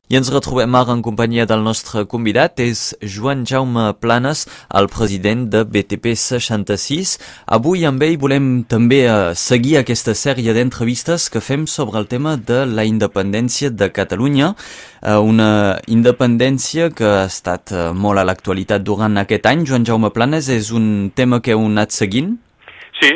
I ens retrobem ara en companyia del nostre convidat, és Joan Jaume Planes, el president de BTP 66. Avui amb ell volem també seguir aquesta sèrie d'entrevistes que fem sobre el tema de la independència de Catalunya, una independència que ha estat molt a l'actualitat durant aquest any. Joan Jaume Planes, és un tema que heu anat seguint? Sí,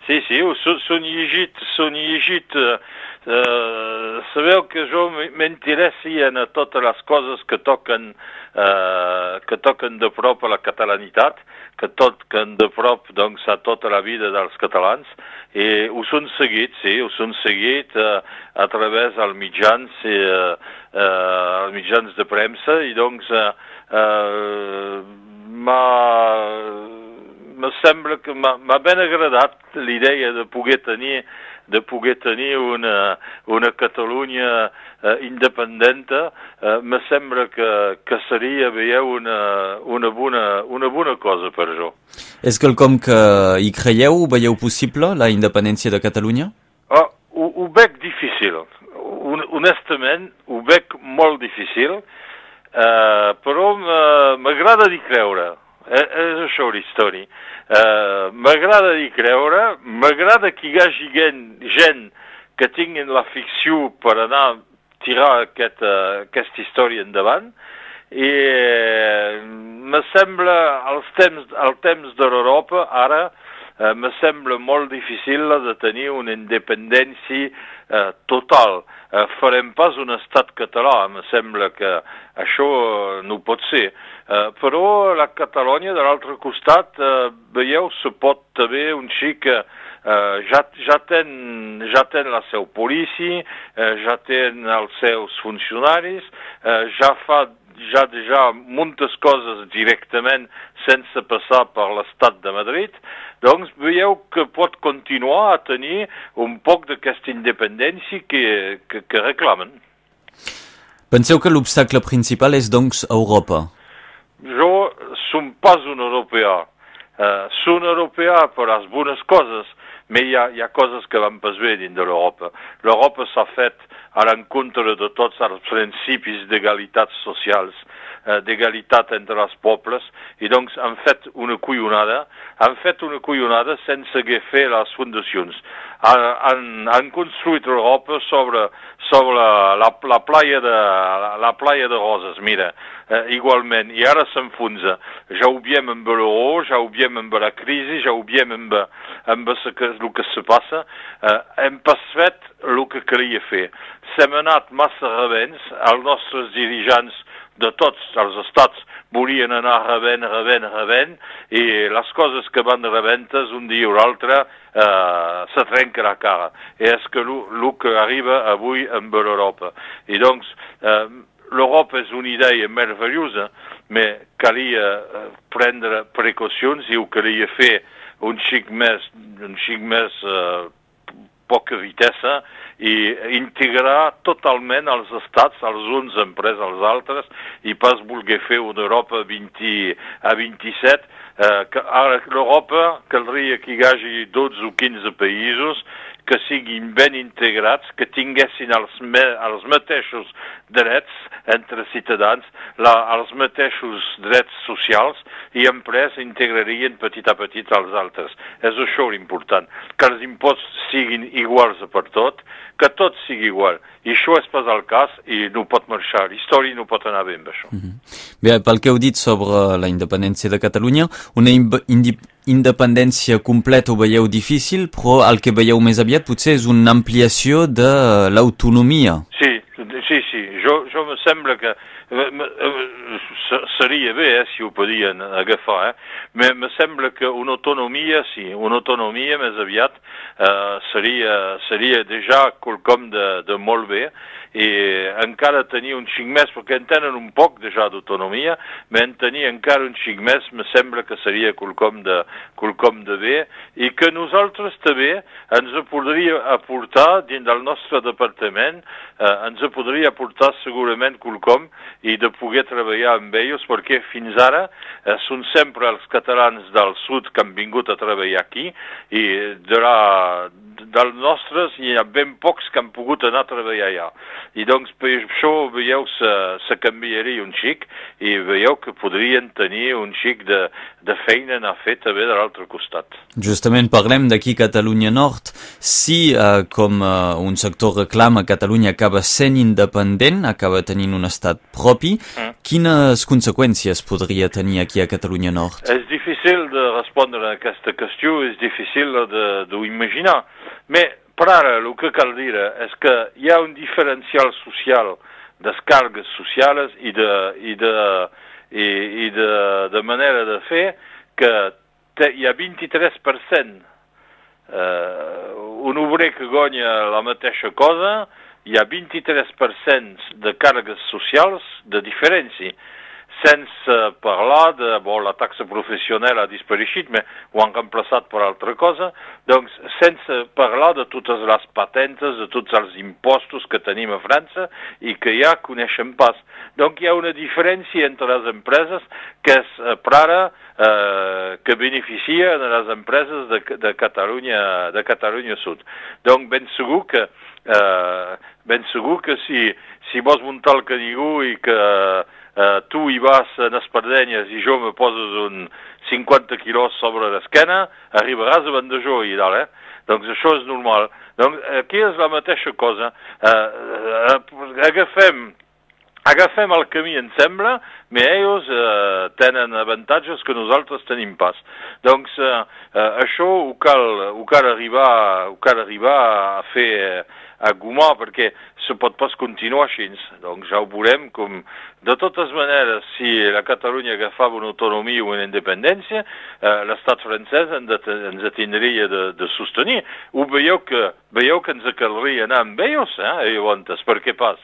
s'ho llegit. Sabeu que jo m'interessi en totes les coses que toquen de prop a la catalanitat, que toquen de prop doncs, a tota la vida dels catalans, i ho són seguit a través dels mitjans de premsa, i doncs me sembla que m'ha ben agradat l'idea de poder tenir una Catalunya independenta. Me sembla que seria, veieu, una bona cosa per jo. És quelcom que hi creieu? Ho veieu possible, la independència de Catalunya? Ho veig difícil. Honestament, ho veig molt difícil, però m'agrada d'hi creure. És això la història. M'agrada d'hi creure, m'agrada que hi hagi gent que tinguin la ficció per anar a tirar aquesta història endavant, i me sembla, al temps de l'Europa, ara, me sembla molt difícil de tenir una independència total. Farem pas un estat català, me sembla que això no pot ser. Però la Catalunya, de l'altre costat, veieu, se pot també un xic, ja ten la seva policia, ja ten els seus funcionaris, ja moltes coses directament sense passar per l'estat de Madrid, doncs veieu que pot continuar a tenir un poc d'aquesta independència que reclamen. Penseu que l'obstacle principal és doncs Europa? Jo som pas un europeu. Som europeu per les bones coses, però hi ha coses que van pas bé dins de l'Europa. L'Europa s'ha fet a l'encontre de tots els principis d'egalitat socials, d'egalitat entre els pobles, i doncs han fet una collonada sense haver fet les fundacions. Han construït l'Europa sobre la playa de Roses, mira, igualment, i ara s'enfonsa. Ja ho veiem amb l'euro, ja ho veiem amb la crisi, ja ho veiem amb el que se passa. Hem pas fet el que calia fer. S'hem anat massa rebents, els nostres dirigents de tots els estats volien anar rebent, i les coses que van rebentes un dia o l'altre se trenca la cara. I és que el que arriba avui amb l'Europa. I doncs, l'Europa és una idea meravellosa, però calia prendre precaucions i ho calia fer un xic més poca vitessa, i integrar totalment els estats, els uns emprès als altres, i pas voler fer una Europa a 27. Ara l'Europa caldria que hi hagi 12 o 15 països que siguin ben integrats, que tinguessin els mateixos drets entre ciutadans, els mateixos drets socials, i després integrarien petit a petit els altres. És això l'important, que els impostos siguin iguals per tot, que tot sigui igual. I això és pas el cas, i no pot marxar. L'història no pot anar bé amb això. Bé, pel que heu dit sobre la independència de Catalunya, una independència completa ho veieu difícil, però el que veieu més aviat potser és una ampliació de l'autonomia. Sí. Jo me sembla que seria bé si ho podien agafar, me sembla que una autonomia més aviat seria ja quelcom de molt bé, i encara tenir un xic més, perquè en tenen un poc ja d'autonomia, però en tenir encara un xic més me sembla que seria quelcom de bé, i que nosaltres també ens podria aportar dins del nostre departament, ens podria aportar segurament quelcom, i de poder treballar amb ells, perquè fins ara són sempre els catalans del sud que han vingut a treballar aquí, i dels nostres hi ha ben pocs que han pogut anar a treballar allà. I doncs per això veieu se canviaria un xic i veieu que podrien tenir un xic de feina a fer també de l'altre costat. Justament parlem d'aquí Catalunya Nord. Si, com un sector reclama, Catalunya acaba sent independent, acaba tenint un estat propi, quines conseqüències podria tenir aquí a Catalunya Nord? És difícil de respondre a aquesta qüestió, és difícil d'imaginar. Mais, per ara, el que cal dir és que hi ha un diferencial social des càrregues socials i de manera de fer que hi ha 23%. Un obrer que guanya la mateixa cosa, hi ha 23% de càrregues socials de diferència. Sense parlar de... Bon, la taxa professional ha dispareixit, però ho han reemplaçat per altra cosa. Doncs, sense parlar de totes les patentes, de tots els impostos que tenim a França i que ja coneixem pas. Donc, hi ha una diferència entre les empreses que és, per ara, que beneficia les empreses de Catalunya Sud. Donc, ben segur que si vols muntar el Canigó i que tu hi vas en espardenyes i jo me poses un 50 quilos sobre l'esquena, arribaràs a Vandejó i dalt, Doncs això és normal. Donc, aquí és la mateixa cosa. Agafem el camí, em sembla, però ells tenen avantatges que nosaltres tenim pas. Doncs això ho cal arribar a fer a gomar, perquè se pot pas continuar així. Doncs ja ho veurem com... De totes maneres, si la Catalunya agafava una autonomia o una independència, l'estat francès ens tindria de sostenir. Ho veieu que ens caldria anar amb ells, llavors, per què pas?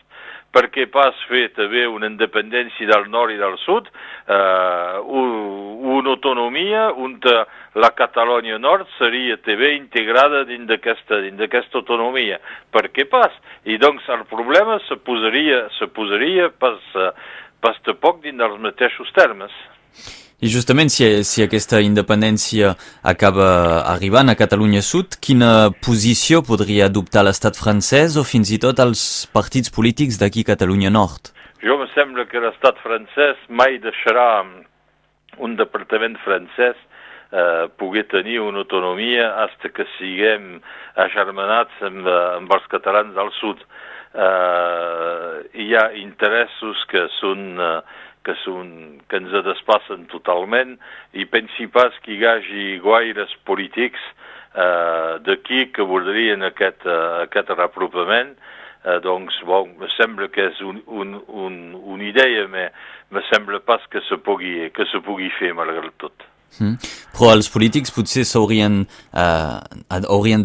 Perquè pas fer també una independència del nord i del sud, una autonomia on la Catalunya Nord seria també integrada dins d'aquesta autonomia. Per què pas? I doncs el problema se posaria pas de poc dins dels mateixos termes. I justament si aquesta independència acaba arribant a Catalunya Sud, quina posició podria adoptar l'estat francès o fins i tot els partits polítics d'aquí Catalunya Nord? Jo em sembla que l'estat francès mai deixarà un departament francès poder tenir una autonomia fins que siguem agermanats amb els catalans del sud. Hi ha interessos que ens despassen totalment i pensi pas que hi hagi gaires polítics d'aquí que voldrien aquest reapropament. Doncs, bon, me sembla que és una idea, me sembla pas que se pugui fer, malgrat tot. Però els polítics potser haurien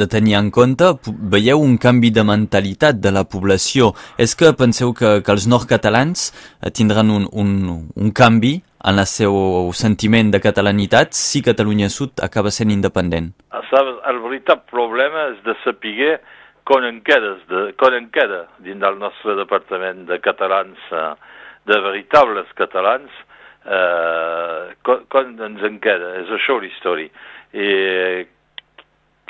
de tenir en compte, veieu un canvi de mentalitat de la població. És que penseu que els nord-catalans tindran un canvi en el seu sentiment de catalanitat si Catalunya Sud acaba sent independent? Sabes, el veritable problema és de saber com en queda dins del nostre departament de catalans, de veritables catalans, com ens en queda, és això la història. I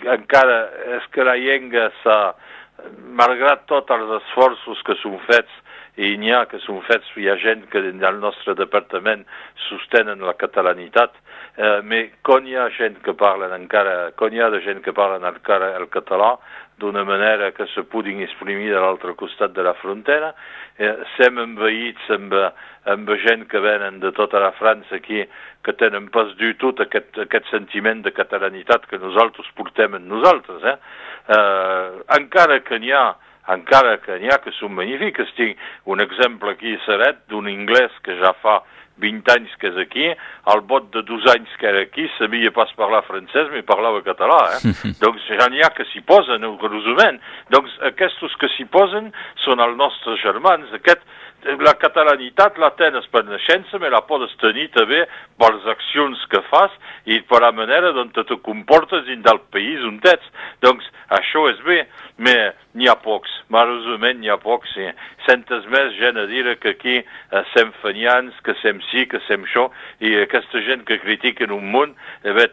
encara és que la llengua malgrat tots els esforços que són fets, i n'hi ha que són fets, hi ha gent que dins del nostre departament sostenen la catalanitat, però quan hi ha gent que parlen encara, quan hi ha de gent que parlen encara el català, d'una manera que se puguin exprimir de l'altre costat de la frontera, sem envaïts amb gent que venen de tota la França aquí, que tenen pas du tot aquest sentiment de catalanitat que nosaltres portem en nosaltres. Encara que n'hi ha que són magnífics. Tinc un exemple aquí a Ceret d'un anglès que ja fa 20 anys que és aquí, al bot de 2 anys que era aquí, sabia pas parlar francès, però parlava català. Doncs ja n'hi ha que s'hi posen, curiosament. Doncs aquests que s'hi posen són els nostres germans. La catalanitat la tens per naixença, però la pots tenir també per les accions que fas i per la manera dont te comportes dins del país on ets. Doncs això és bé. mais n'hi ha pocs, malauradament n'hi ha pocs, centes més gent a dir que aquí sem fanyans, que sem sí, que sem això, i aquesta gent que critiquen un munt,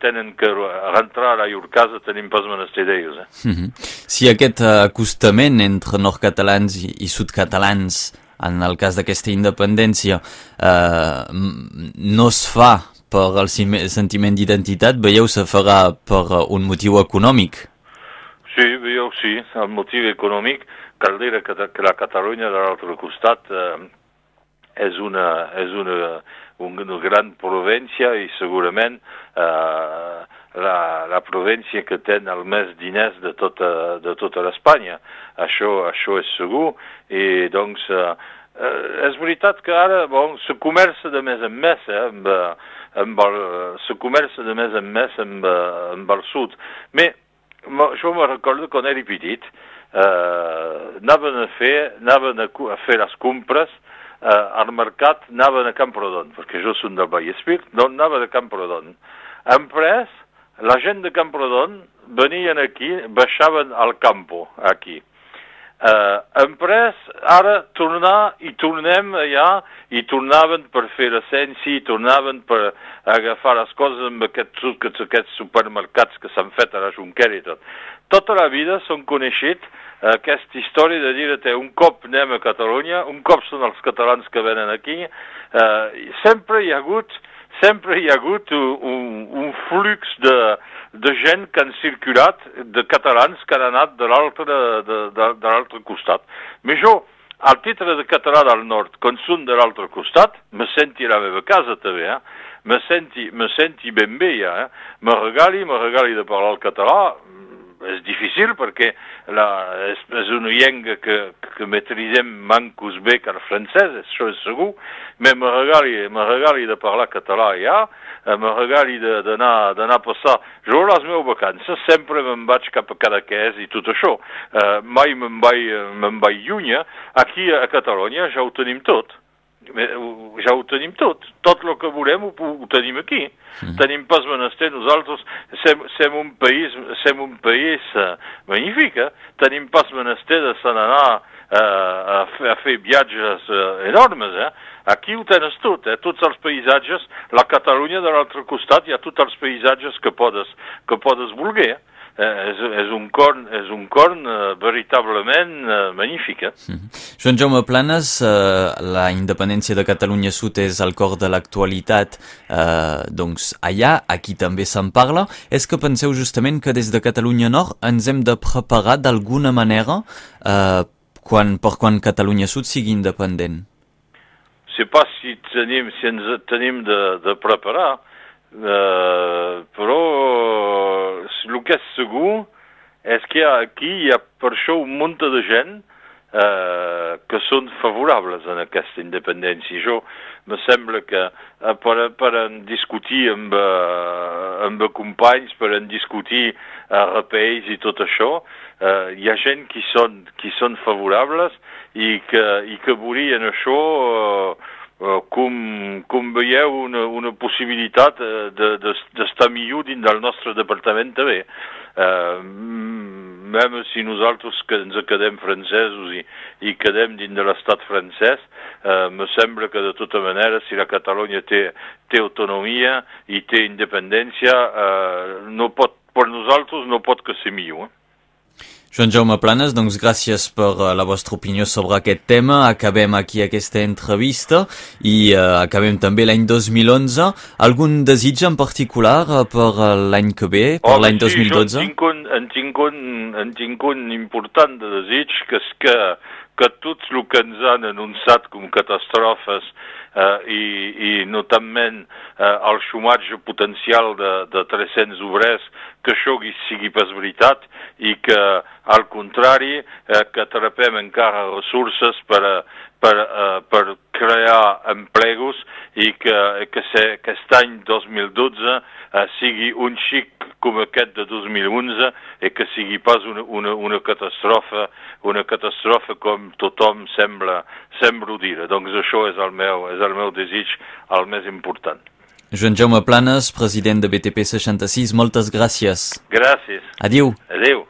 tenen que rentrar a llur casa, tenim pas menester d'ells. Si aquest acostament entre nord-catalans i sud-catalans, en el cas d'aquesta independència, no es fa per el sentiment d'identitat, veieu, se farà per un motiu econòmic? Sí, veieu, sí, el motiu econòmic, cal dir que la Catalunya de l'altre costat és una gran província i segurament la província que té el més diners de tota l'Espanya. Això és segur, i doncs és veritat que ara se comerça de més en més, se comerça de més en més amb el sud. Però jo me recordo quan era petit, anaven a fer les compres al mercat, anaven a Camprodon, perquè jo soc del Vallespir, doncs anaven a Camprodon. Après, la gent de Camprodon venien aquí, baixaven al campo, aquí. Après, ara tornem allà, i tornaven per fer l'essència, i tornaven per agafar les coses amb aquests supermercats que s'han fet a la Junquera i tot. Tota la vida s'han coneixit aquesta història de dir que un cop anem a Catalunya, un cop són els catalans que venen aquí, sempre hi ha hagut un flux de gent que han circulat, de catalans que han anat de l'altre costat. Però jo, al titre de català del nord, quan són de l'altre costat, me senti a la meva casa també, me senti ben bé, me regali de parlar el català. És difícil perquè és una llengua que maîtrisem mancos bé que el francès, això és segur, però me regali de parlar català ja, me regali d'anar a passar. Jo a les meves vacances sempre me'n vaig cap a Cadaqués i tot això. Mai me'n vaig lluny. Aquí a Catalunya ja ho tenim tot. Ja ho tenim tot. Tot el que volem ho tenim aquí. Tenim pas menester. Nosaltres som un país magnífic. Tenim pas menester de se n'anar a fer viatges enormes. Aquí ho tens tot, tots els paisatges. La Catalunya de l'altre costat hi ha tots els paisatges que podes voler. És un corn veritablement magnífic. Joan Jaume Planes, la independència de Catalunya Sud és al cor de l'actualitat, doncs allà, aquí també se'n parla. És que penseu justament que des de Catalunya Nord ens hem de preparar d'alguna manera per quan Catalunya Sud sigui independent? No sé pas si ens tenim de preparar, però el que és segur és que aquí hi ha per això un munt de gent que són favorables a aquesta independència. Jo me sembla que per discutir amb companys, per discutir rapells i tot això, hi ha gent que són favorables i que volien això com veieu una possibilitat d'estar millor dins del nostre departament també. Même si nosaltres que ens quedem francesos i quedem dins de l'estat francès, me sembla que de tota manera si la Catalunya té autonomia i té independència, per nosaltres no pot que ser millor. Joan Jaume Planes, doncs gràcies per la vostra opinió sobre aquest tema. Acabem aquí aquesta entrevista i acabem també l'any 2011. Algun desig en particular per l'any que ve, per l'any 2012? Sí, en tinc un important de desig, que és que tot el que ens han anunciat com catastrofes i notament el xomatge potencial de 300 obrers, que això sigui pas veritat i que, al contrari, que atrapem encara ressources per crear empleos i que aquest any 2012 sigui un xic com aquest de 2011 i que sigui pas una catàstrofe com tothom sembla dir. Doncs això és el meu desig, el més important. Joan Jaume Planes, president de BTP 66, moltes gràcies. Gràcies. Adéu. Adéu.